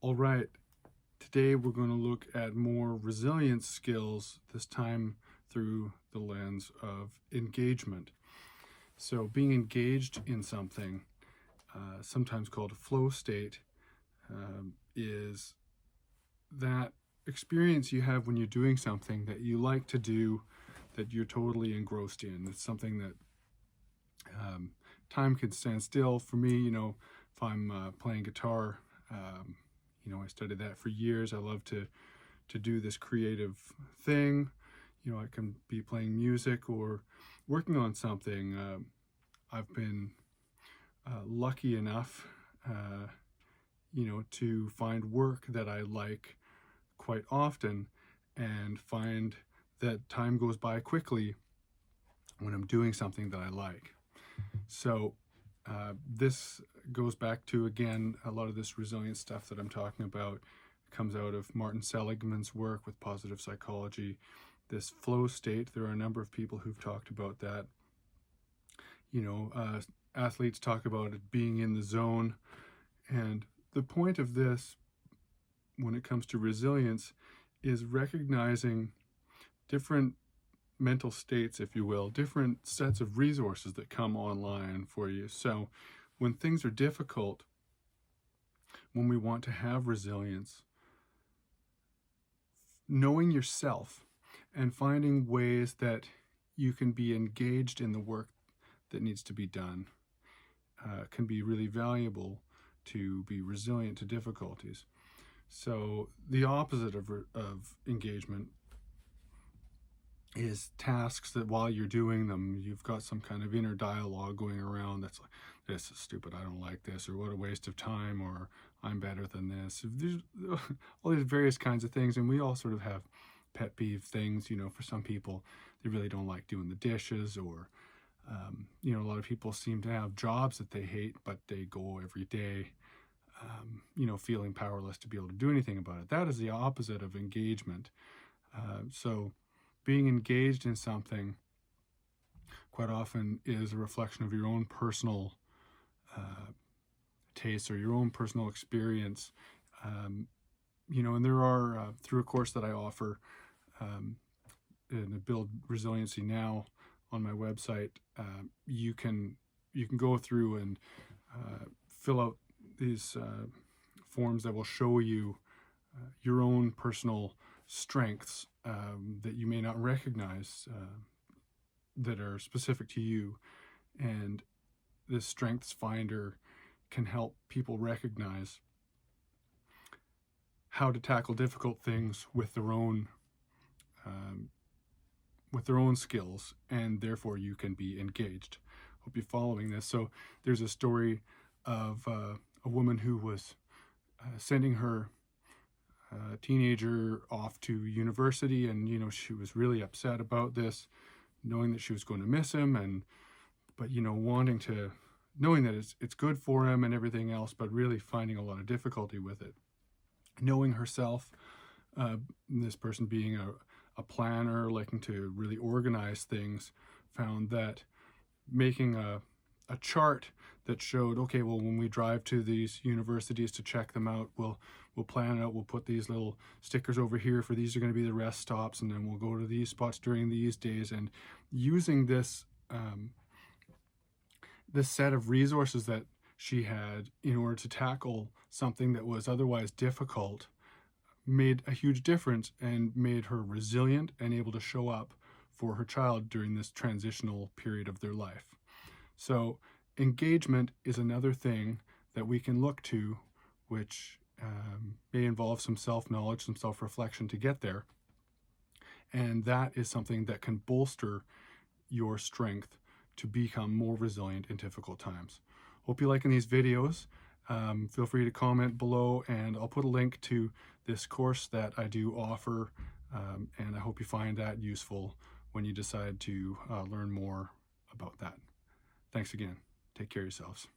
All right, today we're going to look at more resilience skills, this time through the lens of engagement. So being engaged in something, sometimes called a flow state, is that experience you have when you're doing something that you like to do, that you're totally engrossed in. It's something that time can stand still. For me, if I'm playing guitar, I studied that for years. I love to do this creative thing. I can be playing music or working on something. I've been lucky enough, to find work that I like quite often, and find that time goes by quickly when I'm doing something that I like. So this goes back to, again, a lot of this resilience stuff that I'm talking about comes out of Martin Seligman's work with positive psychology. This flow state, there are a number of people who've talked about that. Athletes talk about it being in the zone. And the point of this, when it comes to resilience, is recognizing different mental states, if you will, different sets of resources that come online for you. So when things are difficult, when we want to have resilience, knowing yourself and finding ways that you can be engaged in the work that needs to be done can be really valuable to be resilient to difficulties. So the opposite of engagement is tasks that while you're doing them, you've got some kind of inner dialogue going around that's like, this is stupid, I don't like this, or what a waste of time, or I'm better than this. There's all these various kinds of things, and we all sort of have pet peeve things. For some people, they really don't like doing the dishes, or a lot of people seem to have jobs that they hate, but they go every day feeling powerless to be able to do anything about it. That is the opposite of engagement. So being engaged in something quite often is a reflection of your own personal taste or your own personal experience. And there are, through a course that I offer in Build Resiliency Now on my website, you can go through and fill out these forms that will show you your own personal strengths that you may not recognize, that are specific to you. And this strengths finder can help people recognize how to tackle difficult things with their own skills, and therefore you can be engaged. Hope you're following this. So there's a story of a woman who was sending her teenager off to university, and she was really upset about this, knowing that she was going to miss him, but knowing that it's good for him and everything else, but really finding a lot of difficulty with it. Knowing herself, this person being a planner, liking to really organize things, found that making a chart that showed, okay, well, when we drive to these universities to check them out, we'll plan out, we'll put these little stickers over here for these are going to be the rest stops, and then we'll go to these spots during these days. And using this this set of resources that she had in order to tackle something that was otherwise difficult made a huge difference and made her resilient and able to show up for her child during this transitional period of their life. So engagement is another thing that we can look to, which may involve some self-knowledge, some self-reflection to get there. And that is something that can bolster your strength to become more resilient in difficult times. Hope you're liking these videos. Feel free to comment below, and I'll put a link to this course that I do offer, and I hope you find that useful when you decide to learn more about that. Thanks again. Take care of yourselves.